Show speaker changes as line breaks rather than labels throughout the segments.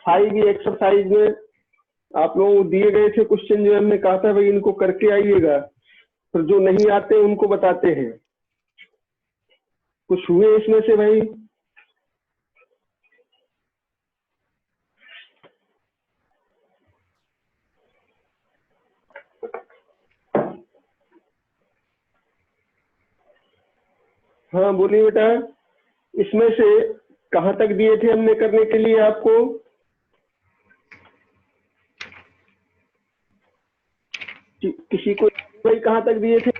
5 exercise में आप लोग दिए गए थे क्वेश्चन, जो हमने कहा था भाई इनको करके आइएगा, फिर जो नहीं आते उनको बताते हैं। कुछ हुए इसमें से भाई? हाँ बोलिए बेटा, इसमें से कहाँ तक दिए थे हमने करने के लिए आपको? किसी को भाई कहाँ तक दिए थे?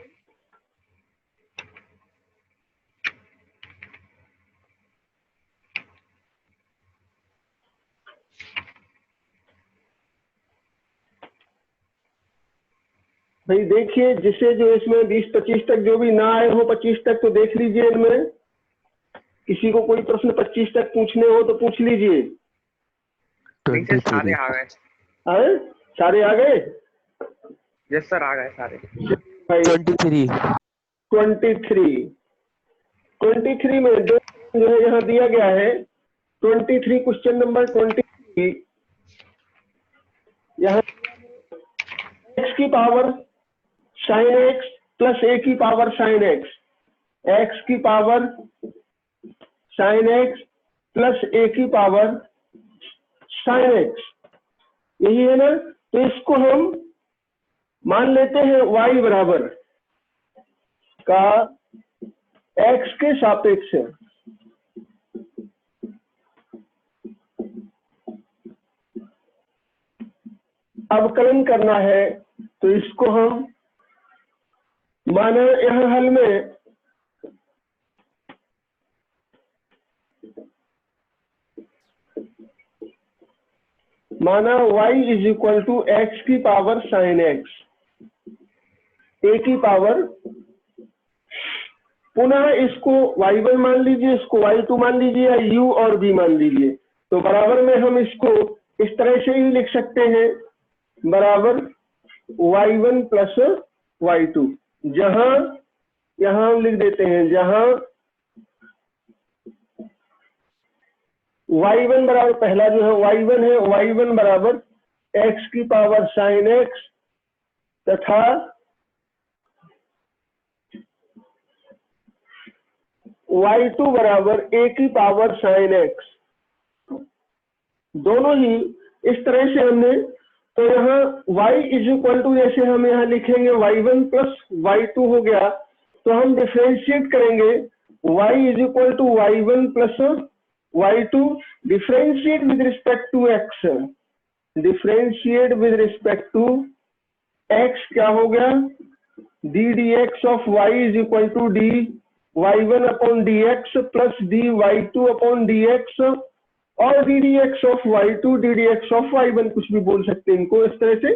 भाई देखिए, जिसे जो इसमें 20-25 तक जो भी ना आए हो, 25 तक तो देख लीजिए इनमें। किसी को कोई प्रश्न 25 तक पूछने हो तो पूछ लीजिए।
सारे आ गए।
सारे आ गए?
यस सर, आ गए सारे।
23 में दो जो है यहाँ दिया गया है। 23 क्वेश्चन नंबर 23, यहाँ x की power sine x plus a की पावर साइन एक्स, x की power sine x plus a की पावर साइन एक्स, यही है ना। तो इसको हम मान लेते हैं y बराबर का x के सापेक्ष अवकलन करना है। तो इसको हम माना यह हल में माना y is equal to x की पावर साइन एक्स, a की पावर, पुनः इसको y1 मान लीजिए, इसको y2 मान लीजिए, या u और v मान लीजिए। तो बराबर में हम इसको इस तरह से ही लिख सकते हैं, बराबर y1 प्लस y2, जहां यहां हम लिख देते हैं, जहां y1 बराबर, पहला जो है y1 है, y1 बराबर x की पावर साइन एक्स तथा y2 बराबर a की पावर साइन एक्स। दोनों ही इस तरह से हमने, तो यहाँ y इज इक्वल टू, जैसे हम यहाँ लिखेंगे y1 प्लस y2 हो गया, तो हम डिफरेंशिएट करेंगे y is equal to y1 plus y2, differentiate with respect to x, differentiate with respect to x क्या हो गया, d dx of y is equal to d y1 upon dx plus d y2 upon dx, और d dx of y2 d dx of y1, कुछ भी बोल सकते हैं इनको इस तरह से।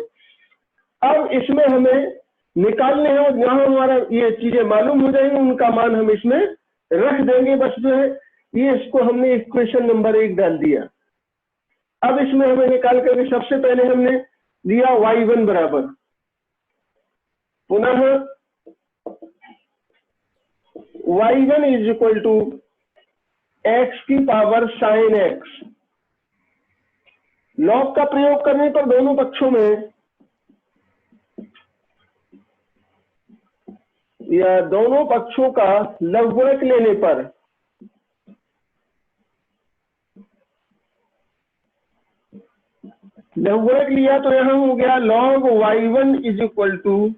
अब इसमें हमें निकालने हैं, और जहां हमारा ये चीजें मालूम हो जाएंगी उनका मान हम इसमें रख देंगे, बस जो है ये, इसको हमने इक्वेशन नंबर 1 डाल दिया। अब इसमें हमें निकाल करके सबसे पहले हमने लिया y1 बराबर, पुनः y1 is equal to x की पावर साइन एक्स। लॉग का प्रयोग करने पर दोनों पक्षों में या दोनों पक्षों का लघुगणक लेने पर लघुगणक लिया, तो यहां हो गया log y1 is equal to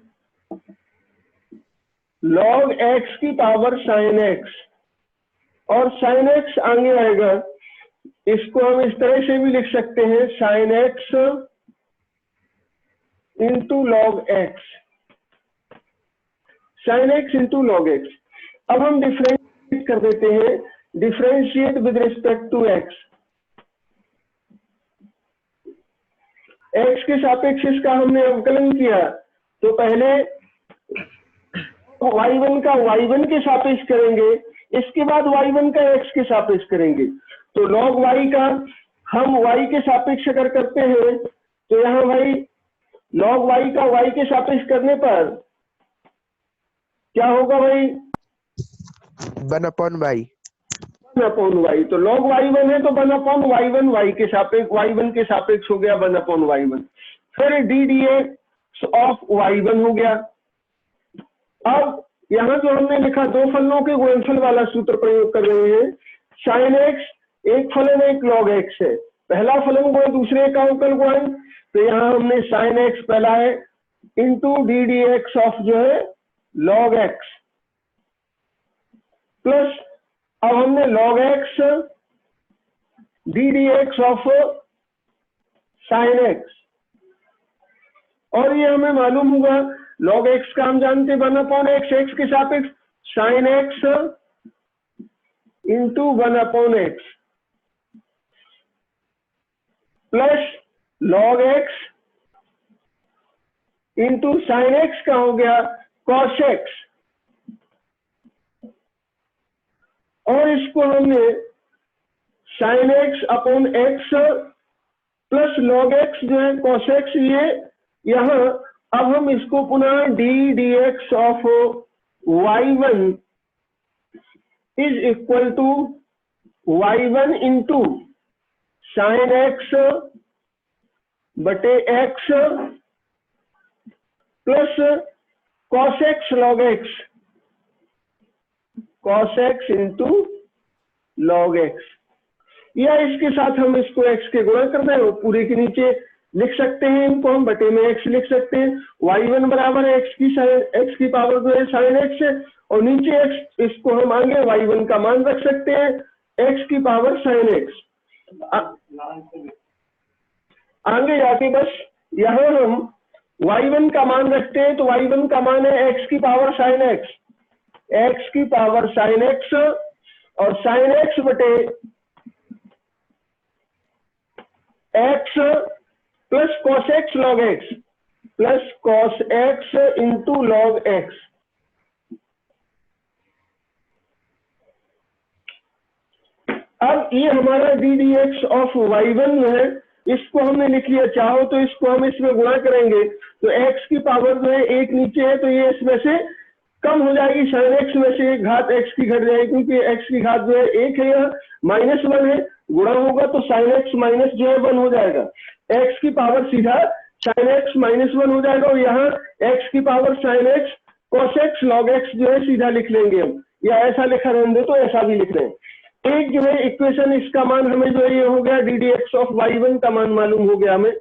log x की पावर साइन एक्स, और साइन एक्स आगे आएगा, इसको हम इस तरह से भी लिख सकते हैं, sine x into log x, sine x into log x. अब हम डिफरेंशिएट कर देते हैं, differentiate with respect to x, x के सापेक्ष इसका हमने अवकलन किया, तो पहले y1 का y1 के सापेक्ष करेंगे, इसके बाद y1 का x के सापेक्ष करेंगे। तो log y का हम y के सापेक्ष अगर करते हैं, तो यहाँ भाई log y का y के सापेक्ष करने पर क्या होगा भाई,
1/y,
अपॉन वाई, तो log y1 है तो 1 अपॉन y1 y के सापेक्ष, y1 के सापेक्ष हो गया 1 अपॉन y1। फिर डी dx ऑफ y1 हो गया। अब यहाँ जो हमने लिखा दो फलनों के गुणनफल वाला सूत्र प्रयोग कर रहे हैं। sin x एक फलन एक log x है, पहला फलन गुण दूसरे का अवकल गुणन, तो यहाँ हमने sin x पहला है इंटू डी dx ऑफ जो है log x, प्लस अब हमने log x D dx of sin x, और ये हमें मालूम होगा log x का हम जानते 1 अपॉन x, x के सापेक्ष sin x into 1 upon x, plus log x into sin x का हो गया cos x, और इसको हमने sin x upon x plus log x जो है cos x, ये यहाँ अब हम इसको पुनः d dx of y1 is equal to y1 into sine x बटे x plus cos x log x, cos x into log x, या इसके साथ हम इसको x के गुणा कर दें, पूरे के नीचे लिख सकते हैं, इनको हम बटे में x लिख सकते हैं। y1 बराबर x की पावर जो है साइन x है, और नीचे x, इसको हम आगे y1 का मान रख सकते हैं x की पावर साइन x। आगे जाके बस यहाँ हम y1 का मान रखते हैं, तो y1 का मान है x की पावर साइन x, x की पावर साइन x और साइन x बटे x plus cos x log x plus cos x into log x। अब ये हमारा डी dx ऑफ y1 है, इसको हमने लिख लिया, चाहो तो इसको हम इसमें गुणा करेंगे तो x की पावर जो है एक नीचे है, तो ये इसमें से कम हो जाएगी, sin x में से घात x की घट जाएगी, क्योंकि x की घात जो है एक है, यह -1 है, गुणा होगा तो sin x माइनस जो है 1 हो जाएगा, x की पावर सीधा sin x -1 हो जाएगा, और यहाँ x की power sin x cos x log x जो है सीधा लिख लेंगे हम, या ऐसा लिखा रहने तो ऐसा भी लिख रहे हैं। एक जो है इक्वेशन, इसका मान हमें जो है ये हो गया डी dx ऑफ y1 का मान मालूम हो गया हमें।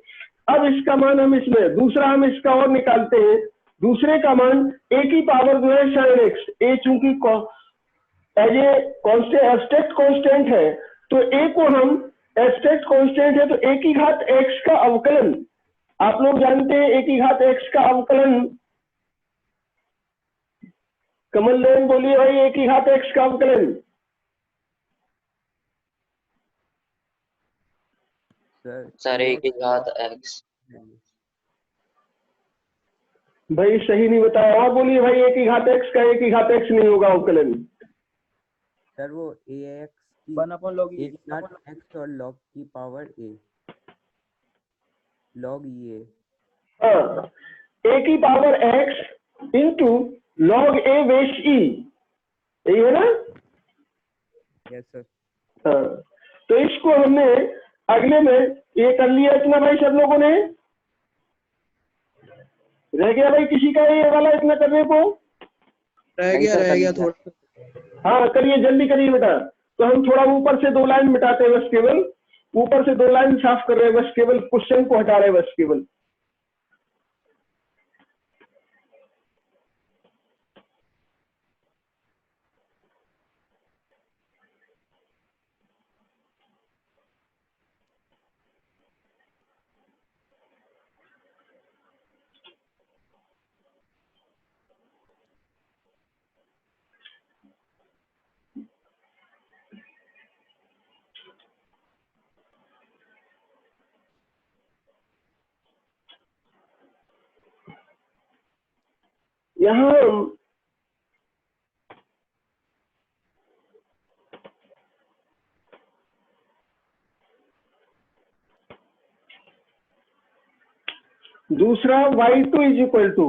अब इसका मान हम इसमें दूसरा हम इसका और निकालते हैं, दूसरे का मान a की पावर जो है sin x, a चूंकि एज ए एब्स्ट्रैक्ट कांस्टेंट है, तो a को हम एब्स्ट्रैक्ट कांस्टेंट है तो a की घात x का अवकलन, आप लोग जानते हैं a की घात x का अवकलन, कमल देन बोलिए भाई, a की घात x का अवकलन।
सर a की घात x।
भाई सही नहीं बताया, और बोलिए भाई, a की घात x का a की घात x नहीं होगा अवकलन।
सर वो ax की
1 अपॉन log
a की घात x और log की power a log e a।
हाँ, a की power x into log a base e, यही है ना?
Yes sir.
हाँ, तो इसको हमने अगले में ये कर लिया इतना भाई, सब लोगों ने रह गया भाई किसी का ये वाला इतना करने को?
रह गया थोड़ा।
हाँ करिए, जल्दी करिए बेटा। तो हम थोड़ा ऊपर से 2 लाइन मिटाते हैं, बस केवल ऊपर से 2 लाइन साफ कर रहे हैं, बस केवल क्वेश्चन को हटा रहे हैं, बस केवल। यहाँ हम दूसरा y2 इज इक्वल टू,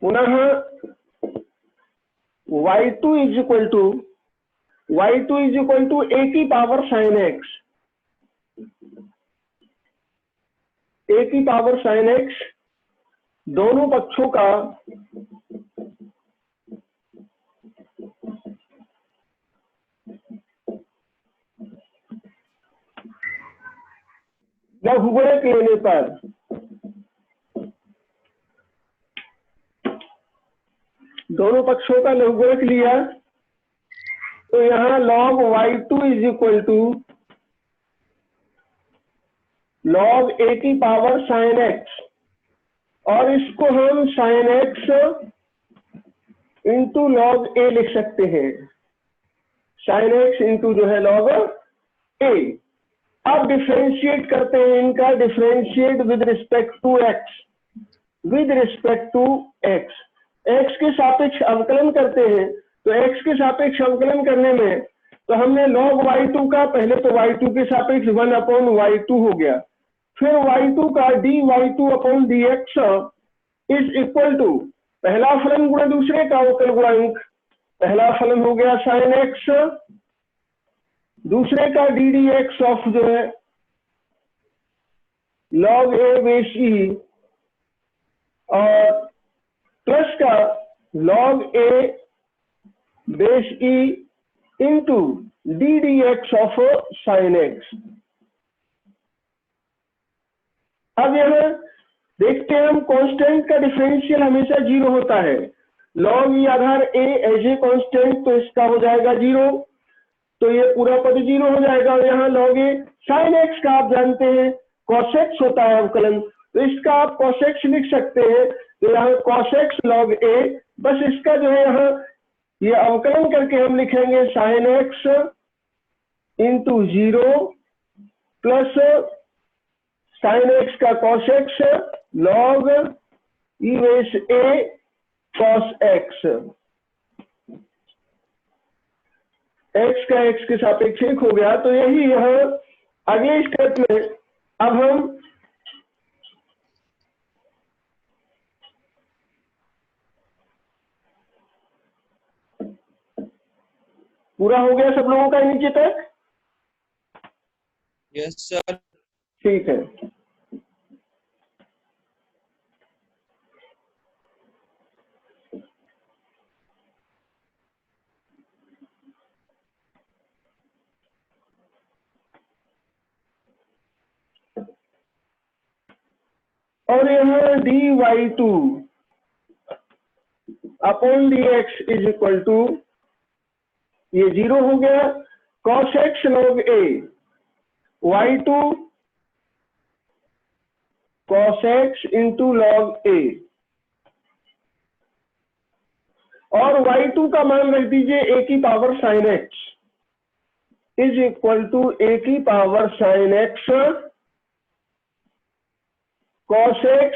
पुनः y2 is equal to y2 is equal to a की पावर साइन x, a की पावर साइन x दोनों पक्षों का लघुगणक लेने पर दोनों पक्षों का लघुगणक लिया तो यहाँ log y2 is equal to log a की पावर साइन x, और इसको हम sine x into log a लिख सकते हैं, साइन x इंटू जो है log a। अब डिफरेंशिएट करते हैं इनका, differentiate with respect to x, with respect to x, x के सापेक्ष अवकलन करते हैं। तो x के सापेक्ष अवकलन करने में तो हमने log y2 का, पहले तो y2 के सापेक्ष 1/y2 हो गया, फिर y2 का dy2/dx इज इक्वल टू पहला फलन गुणा दूसरे का अवकल गुणांक, पहला फलन हो गया साइन x, दूसरे का ddx ऑफ जो है log a बेस e, और प्लस का log a base e into ddx of sine x। अब यह देखते हैं हम, कांस्टेंट का डिफरेंशियल हमेशा 0 होता है, log e आधार a एज ए कांस्टेंट, तो इसका हो जाएगा 0, तो ये पूरा पद 0 हो जाएगा। और यहाँ log a साइन x का आप जानते हैं cos x होता है अवकलन, तो इसका आप cos x लिख सकते हैं, तो यहाँ cos x log a, बस इसका जो है यहाँ ये अवकलन करके हम लिखेंगे sine x into 0 plus sine x का cos x log e base a cos x, x का x के सापेक्ष 1 हो गया। तो यही यहाँ अगले स्टेप में अब हम पूरा हो गया सब लोगों का नीचे तक?
Yes sir.
ठीक है, और यहाँ dy2 upon dx is equal to, ये 0 हो गया, cos x log a, y2 cos x into log a, और y2 का मान रख दीजिए a की power sine x is equal to a की power sine x cos x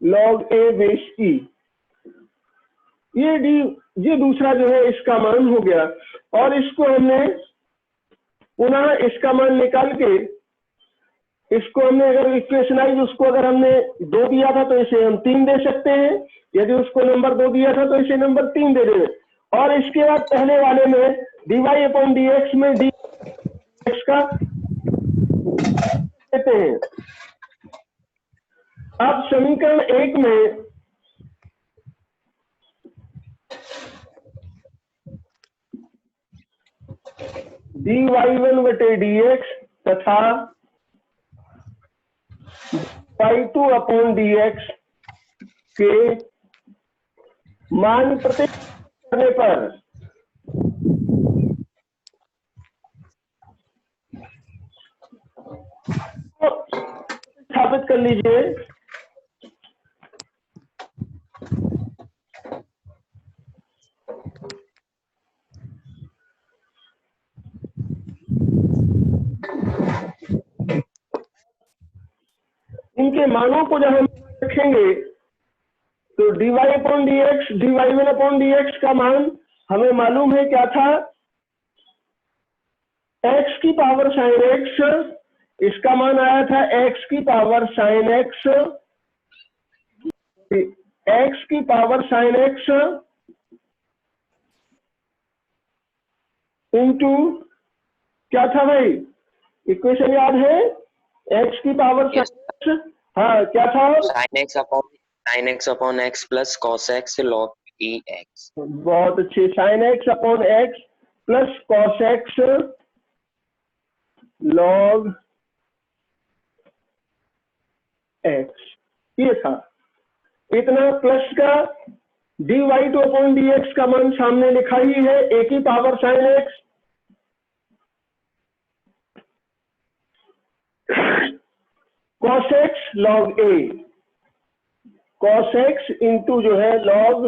log a base e। ये दूसरा जो है इसका मान हो गया, और इसको हमने पुनः इसका मान निकाल के, इसको हमने अगर इक्वेशनाइज, उसको अगर हमने 2 दिया था तो इसे हम 3 दे सकते हैं, यदि उसको नंबर 2 दिया था तो इसे नंबर 3 दे देंगे। और इसके बाद पहले वाले में dy अपॉन dx में dx का देते हैं। अब समीकरण 1 में dy1 बटे dx तथा y2 अपॉन dx के मान प्रतिस्थापित करने पर स्थापित कर लीजिए। इनके मानों को जब हम रखेंगे तो dy upon dx, dy1 upon dx का मान हमें मालूम है क्या था, x की पावर साइन x, इसका मान आया था x की पावर साइन x, x की पावर साइन x इंटू क्या था भाई, इक्वेशन याद है, x की पावर
Yes.
हाँ क्या था,
sin x upon x plus cos x log e x.
बहुत अच्छे, sin x upon x plus cos x log x, ये था। इतना प्लस का dy टू अपॉन dx का मान सामने लिखा ही है, a की power sin x cos x log a, cos x into जो है log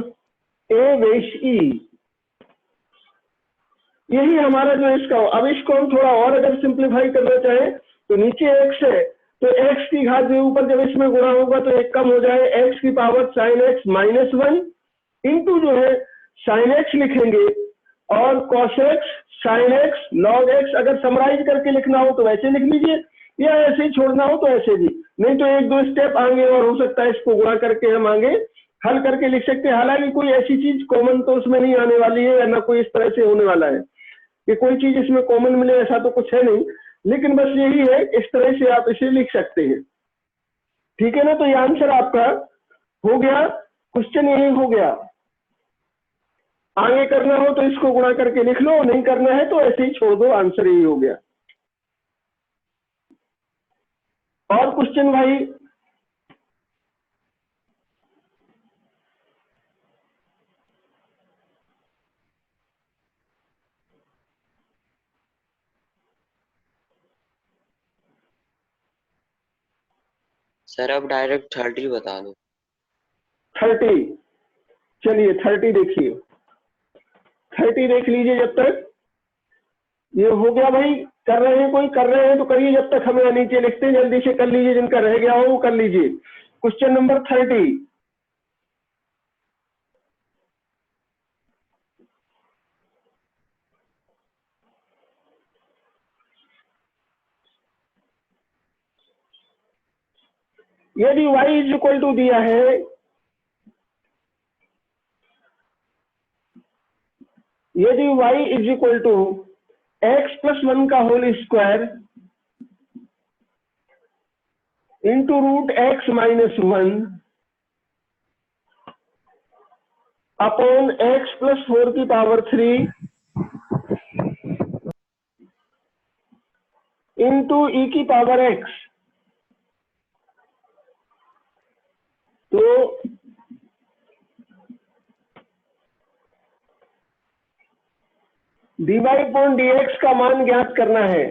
a बेस e, यही हमारा जो इसका। अब इसको हम थोड़ा और अगर सिंप्लीफाई करना चाहें तो नीचे x है तो x की घात के ऊपर जब इसमें गुणा होगा तो एक कम हो जाए, x की power sin x minus 1 into जो है sin x लिखेंगे और cos x sin x log x, अगर समराइज करके लिखना हो तो वैसे लिख लीजिए या ऐसे ही छोड़ना हो तो ऐसे भी, नहीं तो एक दो स्टेप आगे और हो सकता है इसको गुणा करके हम आगे हल करके लिख सकते हैं। हालांकि कोई ऐसी चीज कॉमन तो उसमें नहीं आने वाली है या ना कोई इस तरह से होने वाला है कि कोई चीज इसमें कॉमन मिले, ऐसा तो कुछ है नहीं, लेकिन बस यही है इस तरह से आप इसे लिख सकते हैं। ठीक है ना, तो ये आंसर आपका हो गया, क्वेश्चन यही हो गया। आगे करना हो तो इसको गुणा करके लिख लो, नहीं करना है तो ऐसे ही छोड़ दो, आंसर यही हो गया। और क्वेश्चन भाई,
सर अब डायरेक्ट 30 बता दो।
30, चलिए 30 देखिए, 30 देख लीजिए जब तक ये हो गया भाई। कर रहे हैं, कोई कर रहे हैं तो करिए, जब तक हमें नीचे लिखते हैं जल्दी से कर लीजिए, जिनका रह गया हो वो कर लीजिए। क्वेश्चन नंबर 30, यदि y इज इक्वल टू दिया है, यदि y is equal to x plus 1 का whole square into root x minus 1 upon x plus 4 की पावर 3 इंटू e की पावर x, तो dy अपॉन dx का मान ज्ञात करना है।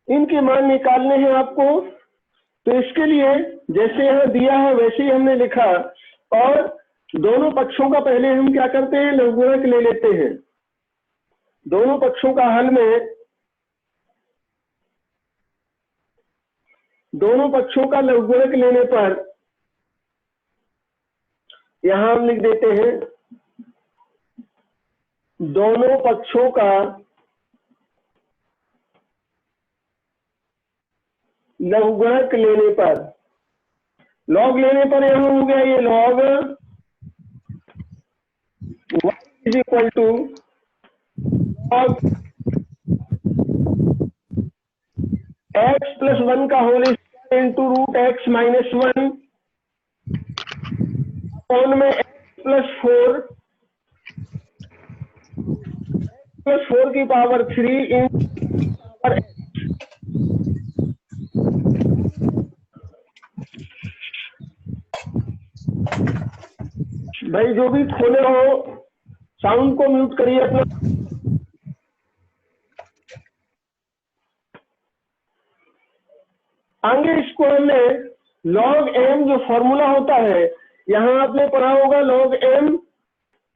इनके मान निकालने हैं आपको, तो इसके लिए जैसे यहां दिया है वैसे ही हमने लिखा, और दोनों पक्षों का पहले हम क्या करते हैं, लघुगणक ले लेते हैं। दोनों पक्षों का हल में, दोनों पक्षों का लघुगणक लेने पर यहां हम लिख देते हैं, दोनों पक्षों का लघुगणक लेने पर, लॉग लेने पर यहां हो गया ये log y is equal to log x plus 1 का whole square into root x minus 1 upon में x प्लस 4 की पावर 3 इंटू पावर x। भाई जो भी खोले हो साउंड को म्यूट करिए अपना। आगे इसको हमने log m जो फॉर्मूला होता है, यहां आपने पढ़ा होगा log m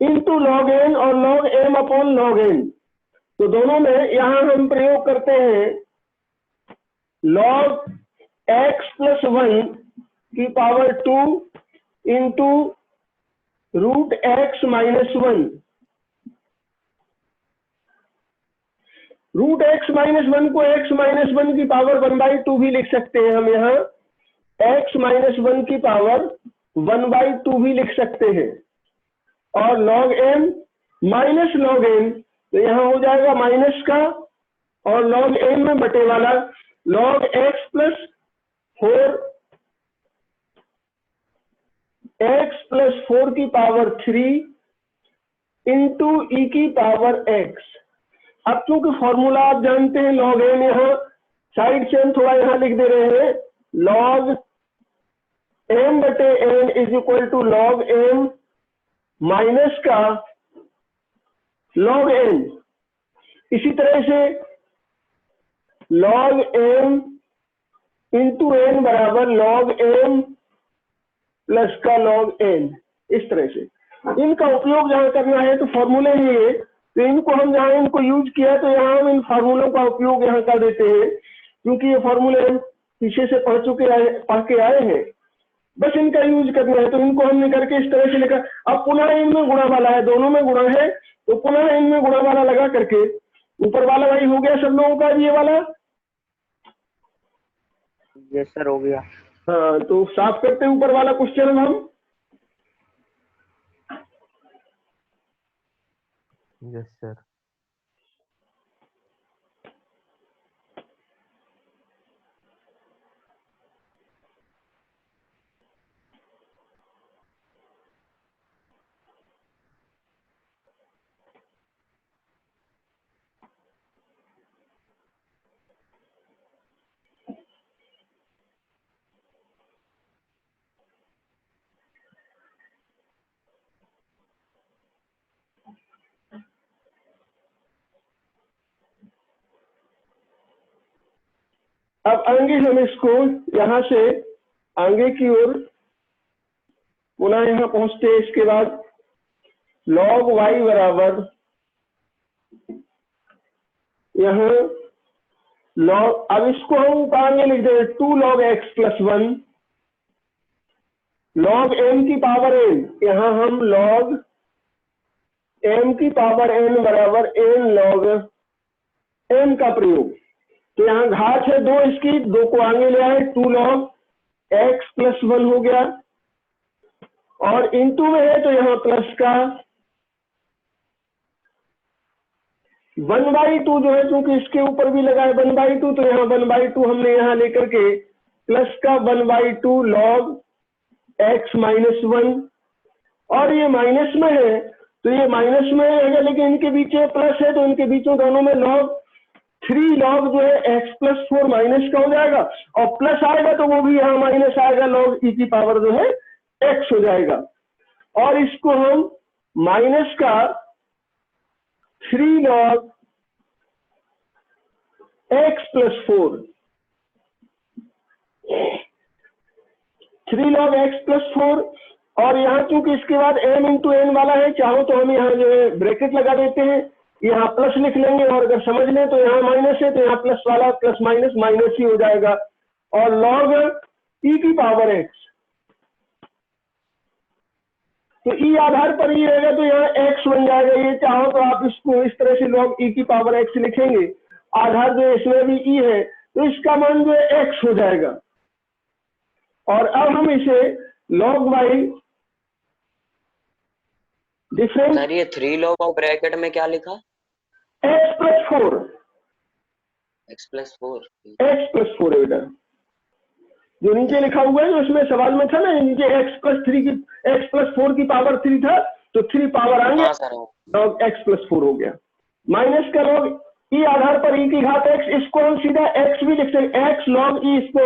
into log n और log m upon log n, तो दोनों में यहां हम प्रयोग करते हैं log x प्लस 1 की power 2 into root x minus 1, root x minus 1 को x माइनस 1 की पावर 1/2 भी लिख सकते हैं हम, यहाँ x माइनस 1 की पावर 1/2 भी लिख सकते हैं, और log m minus log n, तो यहाँ हो जाएगा माइनस का और log n में बटे वाला log x प्लस 4 की पावर 3 इंटू ई की पावर x। अब चूंकि फॉर्मूला आप जानते हैं log n, यहाँ साइड से हम थोड़ा यहाँ लिख दे रहे हैं log m बटे n is equal to log m minus का log n। इसी तरह से log m इंटू n बराबर log m प्लस का log n। इस तरह से इनका उपयोग जहां करना है तो फॉर्मूले ही है, तो इनको हम जहां इनको यूज किया तो यहाँ हम इन फार्मूलों का उपयोग यहाँ कर देते हैं, क्योंकि ये फार्मूले हम पीछे से पढ़ के आए हैं, बस इनका यूज करना है। तो इनको हमने करके इस तरह से लिखा। अब पुनः इनमें गुणा वाला है, दोनों में गुणा है, तो पुनः इनमें गुणा वाला लगा करके ऊपर वाला वही हो गया सब लोगों का, ये वाला।
यस सर, हो गया।
हाँ, तो साफ करते हैं ऊपर वाला क्वेश्चन हम।
Yes sir.
अब आगे हम इसको यहां से आगे की ओर पुनः यहां पहुंचते हैं। इसके बाद log y बराबर यहां log, अब इसको हम आगे लिख देंगे 2 log x plus 1 log m की पावर n, यहां हम log m की पावर n बराबर n log m का प्रयोग। तो यहाँ घात है 2 इसकी, 2 को आगे ले आए, 2 log x प्लस 1 हो गया, और इंटू में है तो यहाँ प्लस का 1/2 जो है, क्योंकि इसके ऊपर भी लगा है 1/2, तो यहाँ 1/2 हमने यहाँ लेकर के प्लस का 1/2 log x माइनस 1, और ये माइनस में है तो ये माइनस में है, लेकिन इनके बीच प्लस है तो इनके बीचों दोनों में log 3 log जो है x प्लस 4 माइनस का हो जाएगा, और प्लस आएगा तो वो भी यहाँ माइनस आएगा, log e की पावर जो है x हो जाएगा। और इसको हम माइनस का 3 log x plus 4, 3 log x plus 4, और यहाँ चूंकि इसके बाद m इंटू n वाला है, चाहो तो हम यहाँ जो है ब्रैकेट लगा देते हैं, यहाँ प्लस लिख लेंगे, और अगर समझ लें तो यहाँ माइनस है तो यहाँ प्लस वाला प्लस माइनस माइनस ही हो जाएगा, और log e की पावर x, तो e आधार पर ही रहेगा तो यहाँ x बन जाएगा। ये चाहो तो आप इसको इस तरह से log e की पावर x लिखेंगे, आधार जो इसमें भी e है तो इसका मान जो है x हो जाएगा। और अब हम इसे log y डिफरेंस,
सर ये 3 log और ब्रैकेट में क्या लिखा?
x plus 4,
x plus 4।
x plus 4 है बेटा, जो नीचे लिखा हुआ है, जो इसमें सवाल में था ना, नीचे x प्लस 4 की पावर 3 था, तो 3 पावर आ गया, log x प्लस 4 हो गया, माइनस का log e आधार पर e की घात x, इसको हम सीधा x भी लिख सकते हैं, x log e, इसको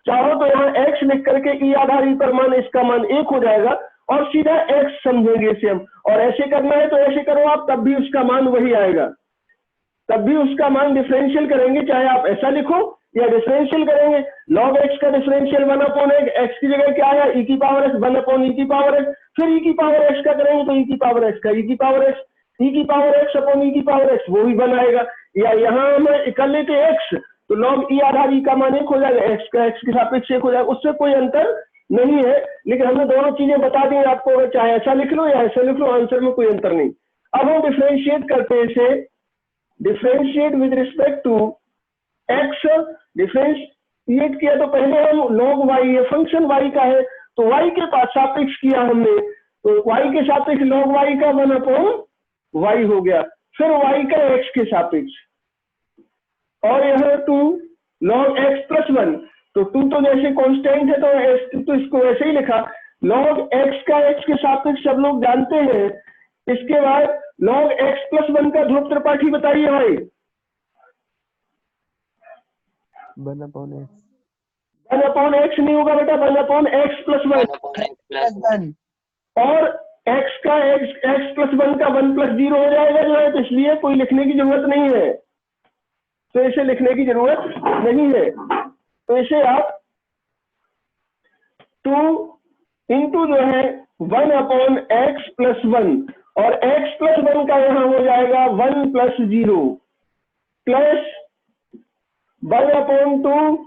चाहो तो यहाँ x लिख करके e आधार e पर मान, इसका मान 1 हो जाएगा, और सीधा x समझेंगे इसे हम, और ऐसे करना है तो ऐसे करो आप, तब भी उसका मान वही आएगा, तब भी उसका मान डिफरेंशियल करेंगे, चाहे आप ऐसा लिखो या डिफरेंशियल करेंगे। log x का डिफरेंशियल 1/x, x की जगह क्या आया, e की पावर x 1/e की पावर x, फिर e की पावर x का करेंगे तो e की पावर x का e की पावर x, e की पावर x अपॉन e की पावर x, वो भी बनाएगा। या यहाँ हम कर लेते x, तो log e आधार e का मान 1 हो जाएगा, x का x के सापेक्ष 1 हो जाएगा, उससे कोई अंतर नहीं है, लेकिन हमने दोनों चीजें बता दी आपको, चाहे ऐसा लिख लो या ऐसा लिख लो, आंसर में कोई अंतर नहीं। अब हम डिफरेंशिएट करते हैं इसे, differentiate with respect to x, differentiate किया तो पहले हम log y, ये फंक्शन y का है, तो y के पास सापेक्ष किया हमने, तो y के सापेक्ष log y का 1/y हो गया, फिर y का x के सापेक्ष, और यहाँ 2 log x प्लस 1, तो 2 तो जैसे कांस्टेंट है तो इसको ऐसे ही लिखा, log x का x के सापेक्ष सब लोग जानते हैं। इसके बाद log x प्लस 1 का ध्रुव त्रिपाठी बताइए भाई। 1/x नहीं होगा बेटा, 1/x प्लस 1,
1/x plus 1
और x का x प्लस 1 का 1 प्लस 0 हो जाएगा जो है, तो इसलिए कोई लिखने की जरूरत नहीं है, तो इसे लिखने की जरूरत नहीं है। तो इसे आप 2 इंटू जो है 1/x प्लस 1, और x प्लस 1 का यहाँ हो जाएगा 1 plus 0 plus 1/2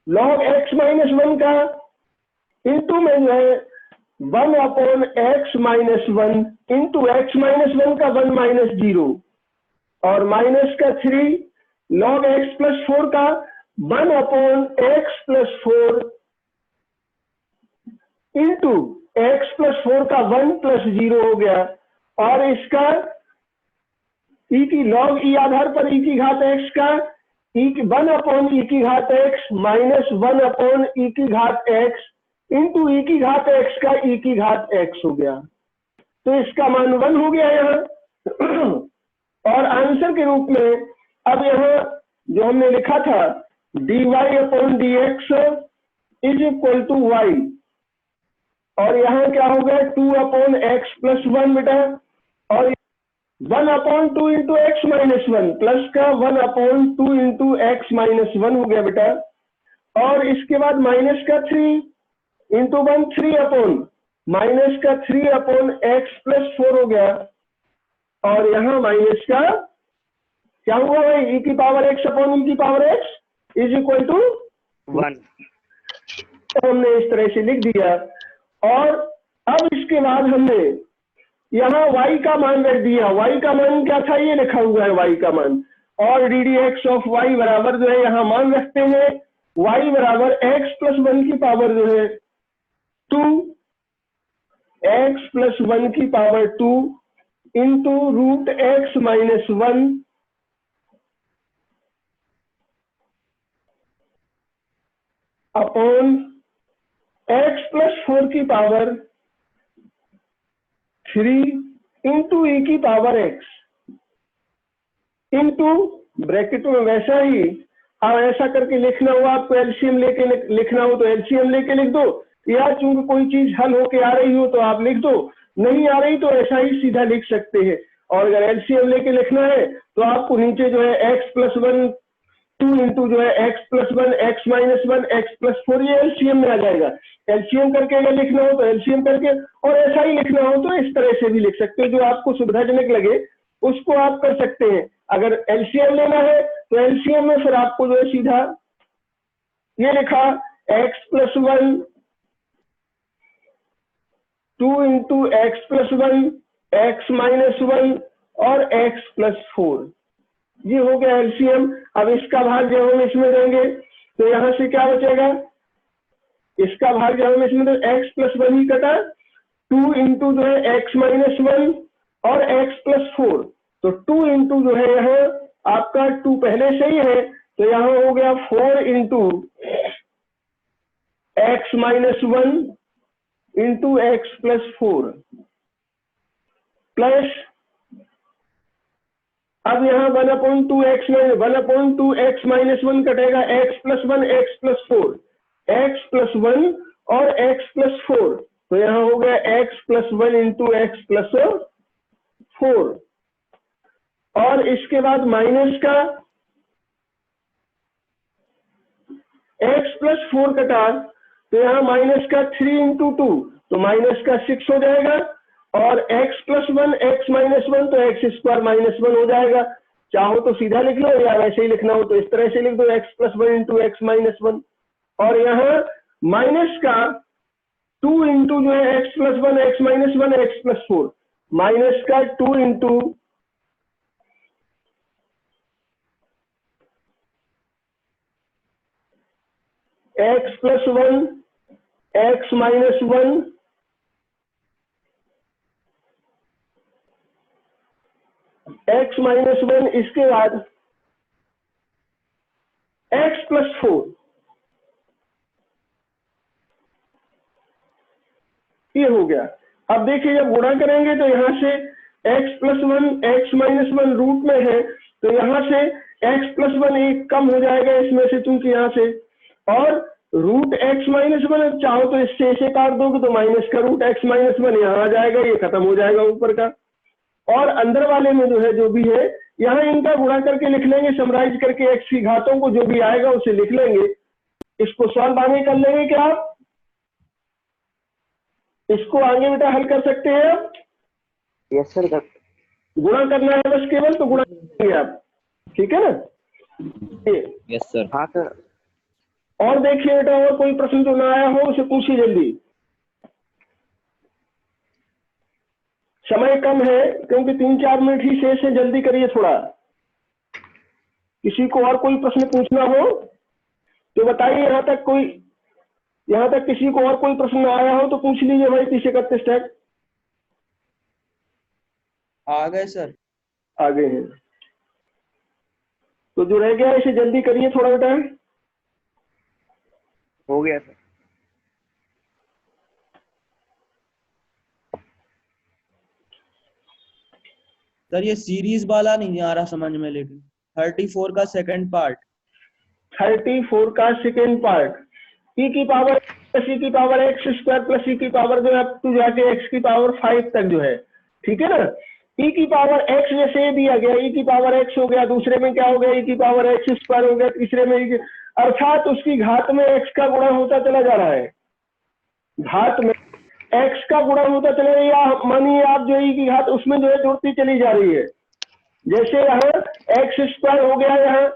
log x minus 1 का इंटू में जो है 1/x minus 1 into x minus 1 का 1 माइनस 0, और माइनस का 3 log x प्लस 4 का 1/x plus 4 into x plus 4 का 1 प्लस 0 हो गया, और इसका e की log e आधार पर e की घात x का 1/e की घात x माइनस 1/e की घात x इंटू e की घात x का e की घात x हो गया, तो इसका मान 1 हो गया यहाँ। और आंसर के रूप में अब यहाँ जो हमने लिखा था dy/dx is equal to y, और यहाँ क्या हो गया 2/x प्लस 1 बेटा, और 1/2 इंटू एक्स माइनस 1 प्लस का 1/2 इंटू एक्स माइनस 1 हो गया बेटा, और इसके बाद माइनस का 3 इंटू 1 3/, माइनस का 3/x प्लस 4 हो गया, और यहाँ माइनस का क्या हुआ भाई e की पावर x अपॉन e की power x is equal to
1।
तो हमने इस तरह से लिख दिया, और अब इसके बाद हमने यहाँ y का मान रख दिया। y का मान क्या था, ये लिखा हुआ है y का मान, और ddx ऑफ y बराबर जो है यहाँ मान रखते हैं y बराबर x प्लस 1 की पावर जो है 2 x प्लस 1 की power 2 into root x minus 1 upon x plus 4 की पावर 3 इंटू e की पावर x इंटू ब्रैकेट में वैसा ही अब ऐसा करके लिखना हो, आपको एलसीएम लेके लिखना हो तो एलसीएम लेके लिख दो, या चूंकि कोई चीज हल होके आ रही हो तो आप लिख दो, नहीं आ रही तो ऐसा ही सीधा लिख सकते हैं। और अगर एलसीएम लेके लिखना है तो आपको नीचे जो है x प्लस 1 2 इंटू जो है x plus 1 x minus 1 x plus 4 ये एलसीएम में आ जाएगा। एलसीएम करके अगर लिखना हो तो एलसीएम करके, और ऐसा ही लिखना हो तो इस तरह से भी लिख सकते हो, जो आपको सुविधाजनक लगे उसको आप कर सकते हैं। अगर एलसीएम लेना है तो एलसीएम में फिर आपको जो है सीधा ये लिखा x plus 1 2 into x plus 1 x minus 1 और x प्लस 4, ये हो गया एलसीएम। अब इसका भाग जब हम इसमें देंगे तो यहां से क्या बचेगा, इसका भाग जब हम इसमें तो x प्लस 1 ही कटा, 2 इंटू जो है x माइनस 1 और x प्लस 4, तो 2 इंटू जो है यहाँ आपका 2 पहले से ही है तो यहाँ हो गया 4 into x minus 1 into x plus 4 plus, अब यहाँ 1/2 एक्स माइनस 1 कटेगा, x plus 1 x plus 4 x plus 1 और x प्लस 4, तो यहाँ हो गया x plus 1 into x plus 4, और इसके बाद माइनस का x प्लस 4 कटा तो यहाँ माइनस का 3 इंटू 2 तो माइनस का 6 हो जाएगा, और x प्लस 1 x माइनस 1 तो एक्स स्क्वायर माइनस 1 हो जाएगा। चाहो तो सीधा लिख लो या वैसे ही लिखना हो तो इस तरह से लिख दो x plus 1 into x minus 1, और यहाँ माइनस का 2 इंटू जो है x plus 1 x minus 1 x plus 4, minus का 2 into x plus 1 x minus 1 x minus 1, इसके बाद x प्लस 4, ये हो गया। अब देखिए जब गुणा करेंगे तो यहाँ से x plus 1 x minus 1 root में है, तो यहाँ से x प्लस 1 एक कम हो जाएगा इसमें से, चूंकि यहाँ से, और रूट x माइनस 1 चाहो तो इससे इसे काट दोगे तो माइनस का रूट x माइनस 1 यहाँ आ जाएगा, ये खत्म हो जाएगा ऊपर का। और अंदर वाले में जो है जो भी है यहाँ इनका गुणा करके लिख लेंगे, समराइज करके x की घातों को जो भी आएगा उसे लिख लेंगे। इसको सॉल्व आगे कर लेंगे क्या आप? इसको आगे बेटा हल कर सकते हैं आप?
Yes sir.
गुणा करना है बस केवल, तो गुणा करेंगे आप, ठीक है ना?
Yes sir. हाँ सर।
और देखिए बेटा, और कोई प्रश्न जो ना आया हो उसे पूछिए जल्दी, समय कम है क्योंकि 3-4 मिनट ही शेष है, जल्दी करिए थोड़ा। किसी को और कोई प्रश्न पूछना हो तो बताइए। यहाँ तक किसी को और कोई प्रश्न आया हो तो पूछ लीजिए भाई। 30-31 तक
आ गए सर।
आगे हैं तो जो रह गया इसे जल्दी करिए थोड़ा बेटा।
हो गया सर।
सर ये सीरीज वाला नहीं आ रहा समझ में, लेकिन 34 का सेकंड पार्ट।
34 का सेकेंड पार्ट, e की पावर प्लस e की power x square plus e की पावर जो है अप टू जाके x की पावर 5 तक जो है, ठीक है ना? e की पावर x जैसे दिया गया, e की पावर x हो गया, दूसरे में क्या हो गया, e की पावर x स्क्वायर हो गया, तीसरे में अर्थात उसकी घात में x का गुणा होता चला जा रहा है, घात में x का गुणा होता चला रहा है। मानिए आप जो e की घात उसमें जो है जुड़ती चली जा रही है। जैसे यहाँ x स्क्वायर हो गया, यहाँ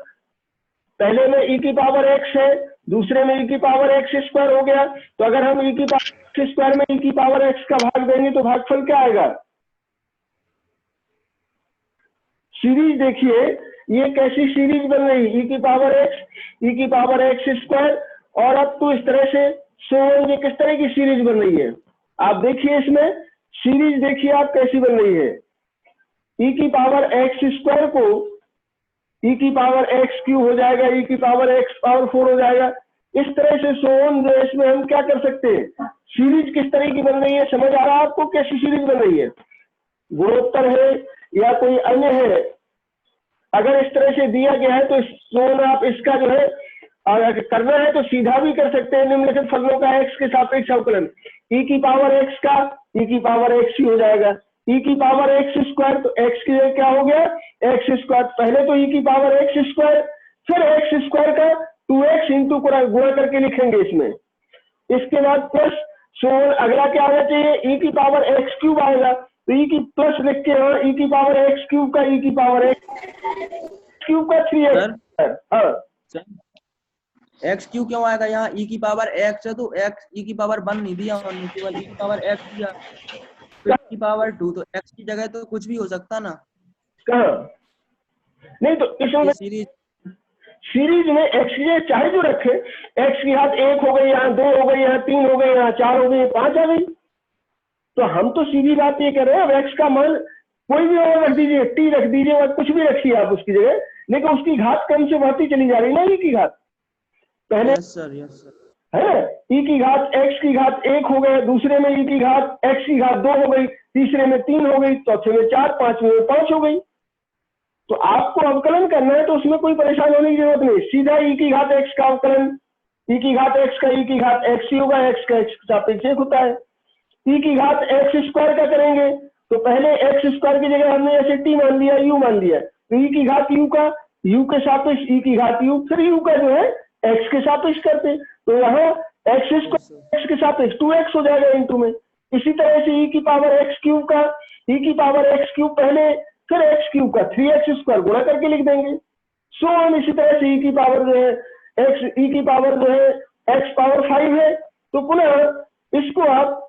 पहले में e की पावर x है, दूसरे में e की पावर x स्क्वायर हो गया, तो अगर हम e की पावर x स्क्वायर में e की पावर x का भाग देंगे तो भागफल क्या आएगा? सीरीज देखिए ये कैसी सीरीज बन रही, e की पावर x स्क्वायर, और अब तो इस तरह से ये किस तरह की सीरीज बन रही है आप देखिए। इसमें सीरीज देखिए आप कैसी बन रही है, e की पावर x स्क्वायर को e की पावर x क्यूब हो जाएगा, e की पावर x पावर 4 हो जाएगा। इस तरह से जो इसमें हम क्या कर सकते हैं, सीरीज किस तरह की बन रही है, समझ आ रहा है आपको कैसी सीरीज बन रही है? गुणोत्तर है या कोई अन्य है, अगर इस तरह से दिया गया है तो आप इसका जो है करना है तो सीधा भी कर सकते हैं। निम्नलिखित फलनों का x के सापेक्ष अवकलन, e की पावर x का e की पावर x ही हो जाएगा, e की पावर x स्क्वायर, तो x की जगह क्या हो गया, x स्क्वायर, पहले तो e की पावर x स्क्वायर, फिर x स्क्वायर का 2x इंटू गुणा करके लिखेंगे इसमें। इसके बाद प्लस अगला क्या आना चाहिए, e की पावर x क्यूब आएगा, तो e की प्लस लिख के यहाँ e की पावर x क्यूब का e की पावर x क्यूब का 3x। हाँ
एक्स क्यू क्यों आएगा? यहाँ e की पावर x है तो x e की पावर 1 नहीं दिया, हमने केवल e की पावर x दिया, तो e की पावर 2, तो x की जगह तो कुछ भी हो सकता ना।
कहाँ नहीं, तो इसमें सीरीज में x की जगह चाहे जो रखे, x की घात 1 हो गई, यहाँ 2 हो गई, यहाँ 3 हो गई, यहाँ 4 हो गई, 5 आ गई। तो हम तो सीधी बात ये कर रहे हैं, अब x का मान कोई भी और रख दीजिए, t रख दीजिए और कुछ भी रखिए आप उसकी जगह, लेकिन उसकी घात कम से बढ़ती चली जा रही है ना, e की घात पहले
यस सर
है, e की घात x की घात 1 हो गया, दूसरे में e की घात x की घात 2 हो गई, तीसरे में 3 हो गई, चौथे में 4, पांचवें में 5 हो गई। तो आपको अवकलन करना है तो उसमें कोई परेशान होने की जरूरत नहीं, सीधा e की घात x का अवकलन, e की घात x का e की घात x ही होगा, x का x सापेक्ष 1 होता है। e की घात x स्क्वायर का करेंगे तो पहले x स्क्वायर की जगह हमने ऐसे t मान लिया, u मान लिया, तो e की घात u का u के सापेक्ष e की घात u, फिर u का जो है x के सापेक्ष करते, तो यहाँ x स्क्वायर x के सापेक्ष 2x हो जाएगा इंटू में। इसी तरह से e की पावर x क्यूब का e की पावर x क्यूब पहले, फिर x क्यूब का 3x स्क्वायर गुणा करके लिख देंगे। सो हम इसी तरह से e की पावर जो है x, e की पावर जो है x पावर 5 है, तो पुनः इसको आप,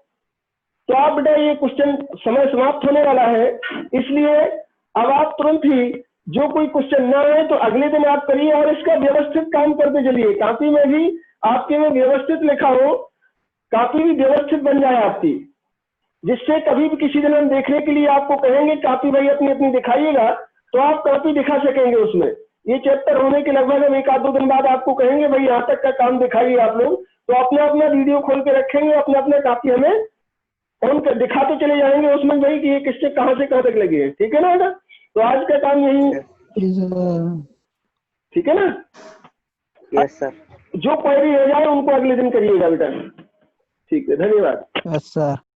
तो आप बेटा ये क्वेश्चन समय समाप्त होने वाला है, इसलिए अब आप तुरंत ही जो कोई क्वेश्चन ना आए तो अगले दिन आप करिए और इसका व्यवस्थित काम करते चलिए। कॉपी में भी आपके में व्यवस्थित लिखा हो कॉपी भी व्यवस्थित बन जाए आपकी, जिससे कभी भी किसी दिन हम देखने के लिए आपको कहेंगे कॉपी भाई अपनी अपनी दिखाइएगा, तो आप कॉपी दिखा सकेंगे उसमें। ये चैप्टर होने के लगभग हम 1-2 दिन बाद आपको कहेंगे भाई यहाँ तक का काम दिखाइए आप लोग, तो अपना अपना वीडियो खोल के रखेंगे, अपना अपना कॉपी हमें ऑन कर दिखाते चले जाएंगे उसमें भाई कि ये किससे कहाँ से कहाँ तक लगी है। ठीक है ना बेटा? तो आज का काम यही, ठीक है ना?
Yes sir.
जो क्वेरी हो जाए उनको अगले दिन करिएगा बेटा। ठीक है, धन्यवाद।
Yes sir.